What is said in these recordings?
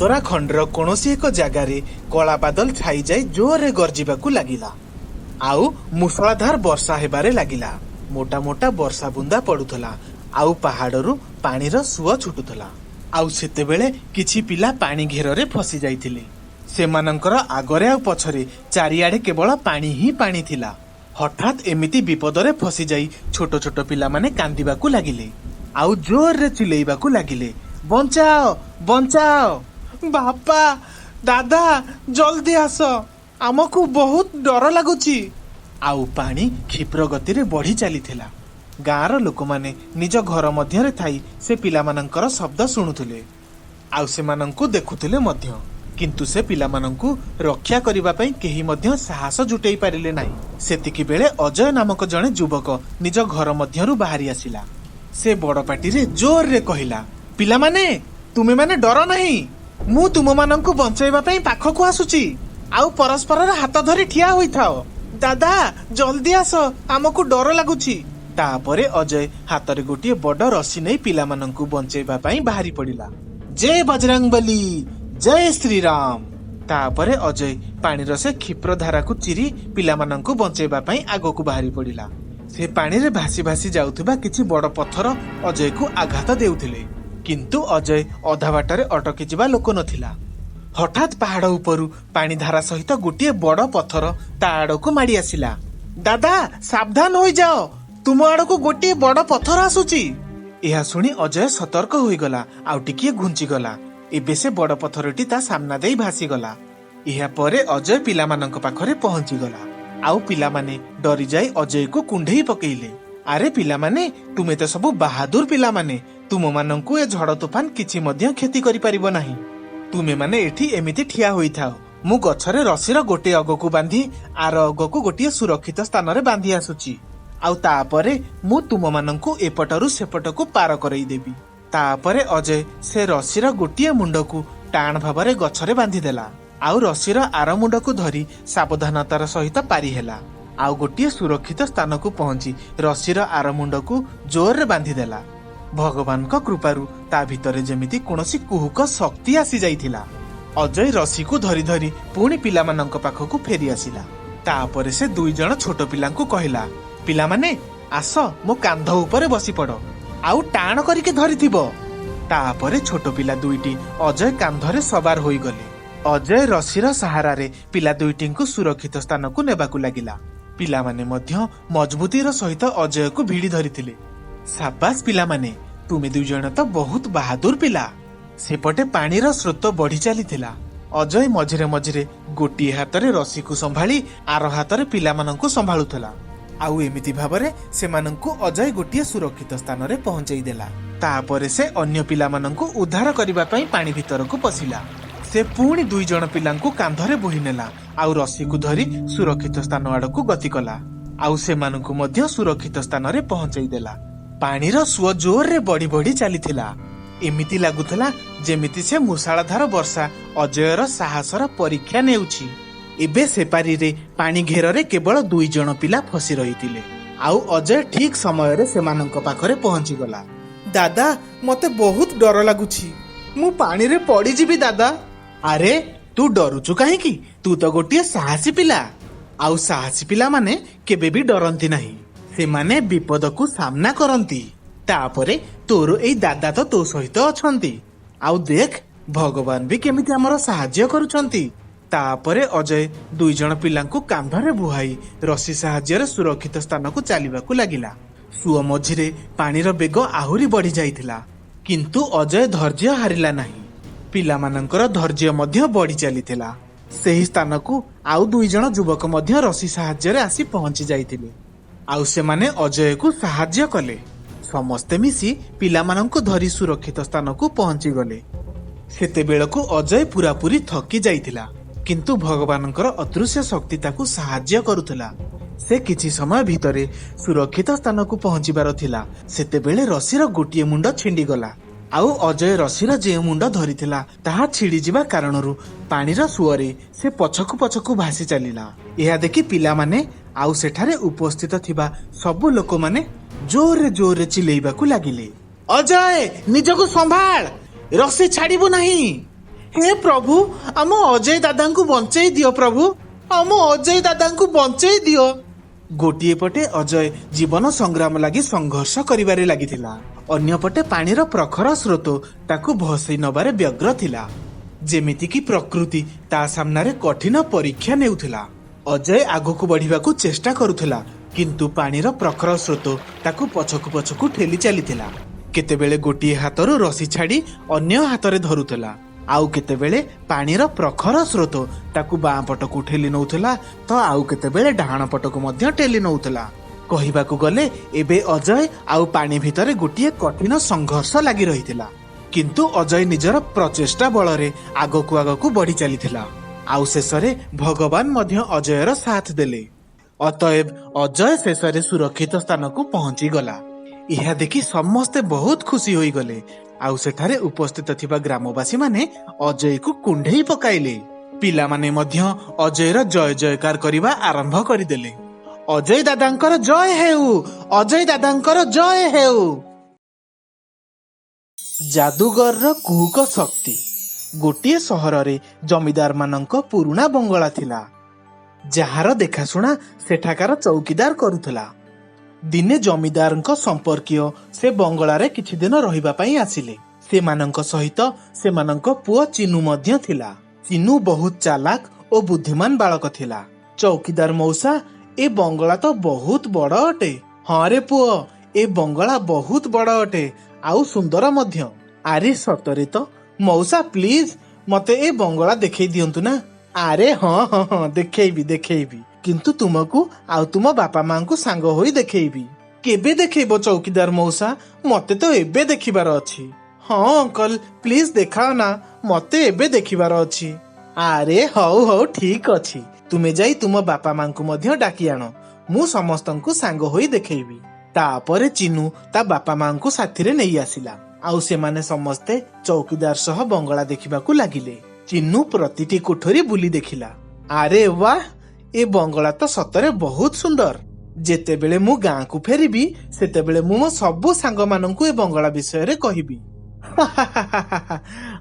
उत्तराखंडर कौनसी एक जगार कला बादल छाई जाए जोरे गर्जिबाकू लागिला। आउ मुसलाधार वर्षा हेबारे लागिला। मोटा मोटा वर्षा बुंदा पड़ुथला। आउ पहाड़रू पानीर सुଅ छुटुथला। आउ सेतेबेले किछि पिला पानी घेରରେ फसी जाइथिले। सेमानंकर आगरे आ पछरे चारिआडे केवल पानी ही पानी थिला। हठात एमिति विपदरे फसी जाई छोट छोट पिला माने कांदिबाकू लागिले। आउ जोर रे चिलेइबाकू लागिले, बंचाओ बंचाओ, बापा दादा जल्दी आस, आमको बहुत डर लगुची। आउ पानी क्षिप्र गति रे बढ़ी चलीथिला। गाँर लोक माने निज घर मध्यरे थाई से पिलामानंकर शब्द शुणुथिले। आउ सेमानंकु देखुथिले मध्य, किंतु से पिलामानंकु रक्षा करिबा पई केही मध्य साहस जुटेई पारिले नाही। सेतिकी बेले अजय नामक जणे युवक निज घर मध्यरु बाहरी आसिला। से बड़ पाटी रे जोर रे कहिला, पिलामाने तुमे माने डर नाही, मु तुम मानंकु बंचाइबा पई पाखकु आसुची। आउ परस्पर हाथ धरी ठिया होई थाओ। दादा जल्दी आस, आमको डर लागुची। तापरे अजय हाथ रे गोटिए बड़ रस्सी नै पिलामानंकु बंचाइबा पई बाहरी पड़िला। जय बजरंगबली, जय श्री राम। तापरे अजय पानीर से क्षिप्र धारा को चिरी पिलामानंकु बंचाइबा पई आगकु बाहरी पड़िला। से पानी रे भासी भासी जाउथबा किछि बड़ पत्थर अजय को आघात देउथिले, किंतु अजय अधा बाटरे अटकी जिबा लोक नथिला। हठात पहाड़ उपरु पानी धारा सहित गोटिए बड़ पत्थर ता आड़कु माड़ी आसिला। दादा सावधान होई जाओ, तुम आड़कु गोटिए बड़ पत्थर आसुची। यह सुनी अजय सतर्क होई गला। आउ टिकिए घुंची गला। एबे से बड़ पत्थरटी ता सामना देई भासी गला। यह परे अजय पिलामानंक पाखरे पहुंची गला। आउ पिलामाने डरी जाई अजय को कुंढेई पकेइले। अरे पिलामाने तुमे तो सब बहादुर पिलामाने, तुम मानंकु ए झड़ तूफान किछि मध्य क्षति करि परिबो नाही। तुमे माने एठी एमिति ठिया होई थाओ, मु गछरे रसीर गोटे अगकु बांधी आर अगकु गोटिए सुरक्षित स्थान रे बांधी आसुची। आउ तापरे मु तुम मानंकु एपटरु सेपटकु पार करई देबी। तापरे अजय से रसीर गोटिए मुंडकु टाण भाबरे गछरे बांधी देला। आउ रसीर आर मुंडकु धरी सावधानतार सहित पारी हेला। आउ गोटिए सुरक्षित स्थान को पहुंची रसीर आर मुंडकु जोर रे बांधी देला। भगवान का कृपारु ता भितरे जेमिति कोनोसी कुहुक शक्ति आसी जाइथिला। अजय रसी को धरी धरी पुणी पिलामानंक पाखकु फेरी आसिला। तापरे से दुई जण छोट पिलांकु कहिला, पिलामाने आस मो कांध उपरे बसी पड़, आउ टाण करिके धरिथिबो। तापरे छोट पिला दुईटी अजय कांधरे सवार होई गले। अजय रसीर सहारा रे पिला दुईटींकु सुरक्षित स्थान को नेबाकु लागिला। पिलामाने मध्य मजबूतीर सहित अजय को भिड़ी धरिथिले। साबास पिलामाने, तुमे दुई जण तो बहुत बहादुर पिला। सेपटे पानीर स्रोत बढ़ी चलीथिला। अजय मझिरे मझिरे गोटिए हातरे रसी को संभाली आर हातरे पिलामानंकु संभाळुथला। आउ एमिति भाबरे सेमानंकु अजय गोटिए सुरक्षित स्थान रे पहुंचाई देला। तापरे से अन्य पिलामानंकु उद्धार करिबा पई पानी भितरकु पसिला। से पुणी दुई जण पिलांकु कांधरे बोही नेला। आउ रसी को धरी सुरक्षित स्थान आड़कु गति कला। आउ सेमानंकु मध्य सुरक्षित स्थान रे पहुंचाई देला। पानीर सुଅ जोर रे बढ़ी बढ़ी चलीथिला। एमिति लागुथला जेमिति से मुसलाधार वर्षा अजयर साहसर परीक्षा नेउछि। एबे सेपारी रे पानी घेରରେ केवल दुई जण पिला फसी रहितिले। आउ अजय ठीक समय रे सेमानंक पाखरे पहुंची गला। दादा मते बहुत डर लागुछि, मु पानी रे पड़ी जिबी दादा। अरे तू डरुचु काहेकि, तू तो गोटिए साहसी पिला। आउ साहसी पिला माने केबे भी डरंती नाही, सेमाने विपद को सामना करंती। तापरे तोर एई दादा तो तो सहित अछंती। आउ देख भगवान भी केमिति हमर सहाय्य करूछंती। तापरे अजय दुई जण पिलांकु कांधरे बुहाई रसी सहाय्य सुरक्षित स्थान को चलीबाकू लागिला। सुଅ मझिरे पानीर बेग आहुरी बढ़ी जाइथिला, किंतु अजय धैर्य हारिला नाही। पिलामानंकर धैर्य मध्य बढ़ी चलीथिला। सेही स्थान को आउ दुई जण युवक मध्य रसी सहाय्य आसी पहुंची जाइथिले। आउ सेमाने अजय को सहाय्य कले। समस्ते मिसी पिलामानंकु धरी सुरक्षित स्थान को पहुंची गले। सेते बेलकु अजय पूरापूरी थकी जाइथिला, किंतु भगवानंकर अदृश्य शक्ति ताकू सहाय्य करुथला। से किछि समय भितरे सुरक्षित स्थान को पहुंचीबार थिला। सेते बेले रसीर गोटिए मुंड छिंडी गला। आउ अजय रसीर जे मुंड धरिथिला ताहा छिड़ी जिबा कारणरू पानीर सुअरे से पछकु पछकु भासी चलिला। यह देखि पिलामाने आउ सेठारे उपस्थित थिबा सब लोक माने जोरे जोरे चिलेइबाकू लागिले, अजय निजको संभाळ, रसी छाड़िबु नहीं। हे प्रभु आम अजय दादा को बंचेई दियो प्रभु आम अजय दादा को बंचेई दियो। गोटिए पटे अजय जीवन संग्राम लगी संघर्ष करिबारे लागिथिला अन्य पटे पानीर प्रखर स्रोत ताकू भसई नबारे व्यग्र थिला जेमिति कि प्रकृति ता सामनारे कठिन परीक्षा नेउथिला। अजय आगकू बढ़िबाकू चेष्टा करुथिला किंतु पानीर प्रखर स्रोत ताकू पछकू पछकू ठेली चलीथिला। केतेबेले गोटिए हाथरू रसी छाड़ी अन्य हाथरे धरुथिला आउ केतेबेले पानीर प्रखर स्रोत ताकू बाँ पटकू ठेली नउथिला तो आउ केतेबेले डाहाण पटकू मध्य ठेली नउथिला। कहिबाकू गले एबे अजय आउ पानी भितरे गोटिए कठिन संघर्ष लागि रहिथिला किंतु अजय निजर प्रचेष्टा बलरे आगकू बढ़ी चलीथिला आउ शेषरे भगवान मध्य अजयर साथ देले। अतएव अजय शेषरे सुरक्षित स्थान को पहुंची गला। यह देखि समस्ते बहुत खुशी होई गले आउ सेठारे उपस्थित थिबा ग्रामवासी माने अजय को कुंढेई पकाइले। पिला माने मध्य अजयर जय जयकार करिबा आरंभ करिदेले। अजय दादांकर जय हेउ अजय दादांकर जय हेउ। जादूगर रो कुहुक शक्ति। गोटिए सहर रे जमीदार मानंक पुरुणा बंगला थिला जहार देखाशुणा सेठाकार चौकीदार करुथला। दिने जमीदारଙ୍କ संपर्कीय से बंगलारे किछि दिन रहिबा पई आसिले। सेमानଙ୍କ सहित सेमानଙ୍କ पुओ चिनु मध्य थिला। चिनु बहुत चालाक और बुद्धिमान बालक थिला। चौकीदार मौसा ए बंगला तो बहुत बड़ अटे। हाँ रे पुओ ए बंगला बहुत बड़ अटे आउ सुंदर मध्य। अरे सतरे तो मौसा प्लीज मते ए बंगला देखै दियंतु ना। अरे हाँ हाँ हाँ देखैबी किंतु तुमको आउ तुम बापा मां को सांग होई देखैबी। केबे देखैबो चौकीदार मौसा मते तो एबे देखिबार अछि। हाँ अंकल प्लीज देखाओ ना मते एबे देखिबार अछि। अरे हौ हौ ठीक अछि तुमे जाई तुम बापा मां को मध्य डाकी आनो मु समस्तंकु सांग होई देखैबी। तापरे चिनु ता बापा मां को साथीरे नेई आसिला आउ सेमाने समस्ते चौकीदार सह बंगला देखिबाकू लागिले। चिन्नू प्रतिटी कोठरी बुली देखिला। अरे वाह ए बंगला तो सतरे बहुत सुंदर। जेतेबेले मु गाँ को फेरिबी सेतेबेले मु मो सबु सांग मानंकु ए बंगला विषय रे कहिबी।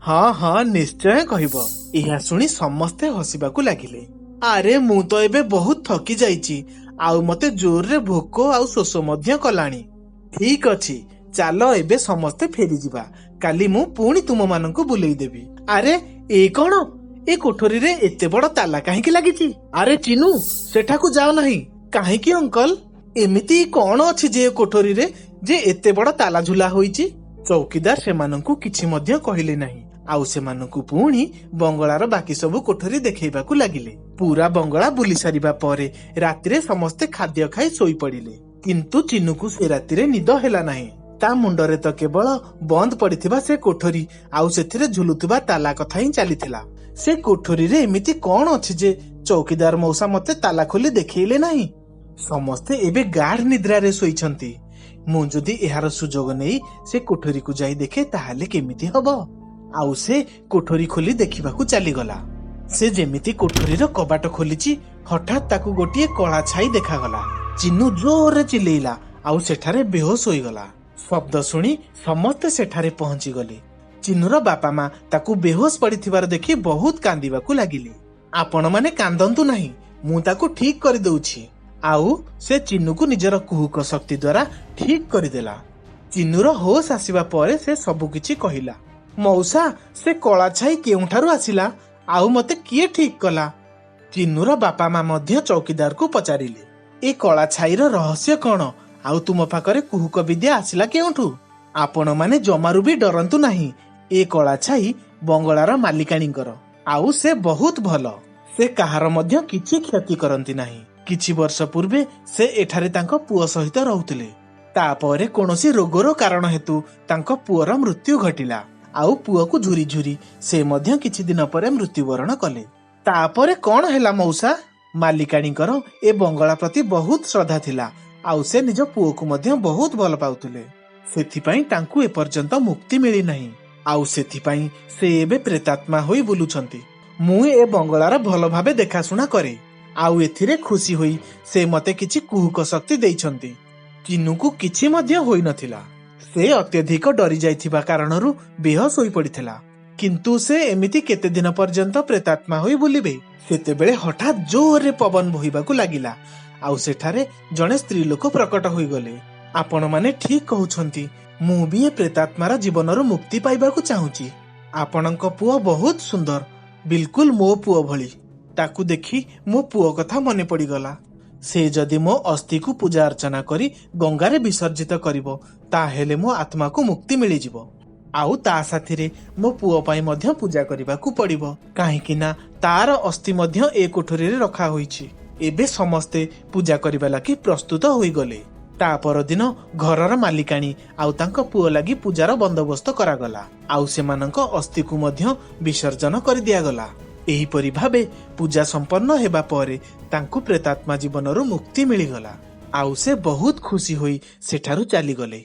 हाँ हाँ निश्चय कहिबो। इहा सुनी समस्ते हसिबाकू लागिले। अरे मु तो एबे बहुत थकी जाईची आउ मते जोर रे भोक आउ शोष मध्य कलाणी। ठीक अछि चालो एबे समस्ते फेरी जिबा काली मु पुणी तुम मानंकु बुलेई देबी। अरे ए कोन ए कोठरी रे एते बड़ ताला काहेकि लागिची? अरे चिनु सेठाकू जाओ नहीं। काहेकि अंकल एमिति कोन अछि जे कोठरी रे जे एते बड़ ताला झुला होईची? चौकीदार सेमानंकु किछि मध्य कहिले नहीं आउ सेमानंकु पुणी बंगलार बाकी सबु कोठरी देखैबाकू लागिले। पूरा बंगला बुली सारिबा परे रातिरे समस्ते खाद्य खाई सोई पड़िले किंतु चिनुकु से रातिरे निद हेला नहीं। ता मुंडरे तो केवल बंद पड़िथिबा से कोठरी आउ सेथिरे झुलुथिबा ताला कथा ही चलीथिला। से कोठरी रे एमिति कोन अछि जे चौकीदार मौसा मते ताला खोली देखैले नहीं? समस्ते एबे गाढ़ निद्रा रे सोईछंती। मु जदि एहार सुजोग नेई से कोठरी को जाई देखे ताहाले केमिति हबो? आउ से कोठरी खोली देखिबाकू चली गला। से जेमिति कोठरी रो कबाट खोलिची हठात ताकू गोटिए कळा छाई देखा गला। चिन्नू जोर रे चिल्लेइला आउ सेठारे बेहोश होई गला। शब्द सुनी समस्ते सेठारे पहुंची गले। चिन्नुर बापा मां ताकू बेहोश पड़िथिबार देखि बहुत कांदिबाकू लागिले। आपण माने कांदंतु नहीं मु ताकू ठीक करि दउछि। आउ से चिन्नू को निजर कुहुक शक्ति द्वारा ठीक करिदेला। चिन्नुर होश आसीबा परे से सबु किछि कहिला। मौसा से कळा छाई केउठारु आसिला आउ मते किए ठीक कला? चिन्नुर बापा मां मध्य चौकीदार को पचारिले ए कळा छाईर रहस्य कोन आउ तुम पाखरे कुहुक विद्या आसिला केउठु? आपण माने जमारु भी डरंतु नहीं। ए कळा छाई बंगलार मालिकाणींकर आउ से बहुत भल। से काहार मध्य किछि क्षति करंती नहीं। किछि वर्ष पूर्वे से एठारे तांको पुओ सहित रहुतिले। तापरे कोनोसी रोगरो कारण हेतु तांको पुओर मृत्यु घटिला आउ पुओ को झुरी झुरी से मध्य किछि दिन परे मृत्युवरण कले। तापरे कोन हेला मौसा? मालिकाणींकर ए बंगला प्रति बहुत श्रद्धा थिला आउ से निज पुओ को मध्य बहुत भल पाउतिले। सेथिपाई तांकु ए पर्यंत मुक्ति मिली नहीं आउ सेथिपाई से एबे प्रेतात्मा होई बुलुछंती। मु ए बंगलार भल भाबे देखाशुना करे आउ एथिरे खुशी होई से मते किछि कुहुक शक्ति देइछंती। चिन्नुकु किछि मध्य होई नथिला। से अत्यधिक डरी जाइथिबा कारणरू बेहोश होई पड़िथिला। କିନ୍ତୁ ସେ ଏମିତି କେତେ ଦିନ ପର୍ଯ୍ୟନ୍ତ ପ୍ରେତାତ୍ମା ହୋଇ ବୁଲିବେ। ସେତେବେଳେ ହଠାତ୍ ଜୋରରେ ପବନ ବୋହିବାକୁ ଲାଗିଲା ଆଉ ସେଠାରେ ଜଣେ ସ୍ତ୍ରୀ ଲୋକ ପ୍ରକଟ ହୋଇଗଲେ। ଆପଣମାନେ ଠିକ କହୁଛନ୍ତି, ମୁଁ ବି ଏ ପ୍ରେତାତ୍ମାର ଜୀବନରୁ ମୁକ୍ତି ପାଇବାକୁ ଚାହୁଁଛି। ଆପଣଙ୍କ ପୁଅ ବହୁତ ସୁନ୍ଦର, ବିଲକୁଲ ମୋ ପୁଅ ଭଳି। ତାକୁ ଦେଖି ମୋ ପୁଅ କଥା ମନେ ପଡିଗଲା। ସେ ଯଦି ମୋ ଅସ୍ଥିକୁ ପୂଜା ଅର୍ଚ୍ଚନା କରି ଗଙ୍ଗାରେ ବିସର୍ଜିତ କରିବ, ତାହେଲେ ମୋ ଆତ୍ମାକୁ ମୁକ୍ତି ମିଳିଯିବ। ଆଉ ତା ସାଥିରେ ମୋ ପୁଅ ପାଇଁ ମଧ୍ୟ ପୂଜା କରିବାକୁ ପଡିବ, କାହିଁକି ନା ତାର ଅସ୍ଥି ମଧ୍ୟ ଏ କୋଠରୀରେ ରଖା ହୋଇଛି। ଏବେ ସମସ୍ତେ ପୂଜା କରିବା ଲାଗି ପ୍ରସ୍ତୁତ ହୋଇଗଲେ। ତା ପରଦିନ ଘରର ମାଲିକାଣୀ ଆଉ ତାଙ୍କ ପୁଅ ଲାଗି ପୂଜାର ବନ୍ଦୋବସ୍ତ କରାଗଲା ଆଉ ସେମାନଙ୍କ ଅସ୍ଥିକୁ ମଧ୍ୟ ବିସର୍ଜନ କରିଦିଆଗଲା। ଏହିପରି ଭାବେ ପୂଜା ସମ୍ପନ୍ନ ହେବା ପରେ ତାଙ୍କୁ ପ୍ରେତାତ୍ମା ଜୀବନରୁ ମୁକ୍ତି ମିଳିଗଲା ଆଉ ସେ ବହୁତ ଖୁସି ହୋଇ ସେଠାରୁ ଚାଲିଗଲେ।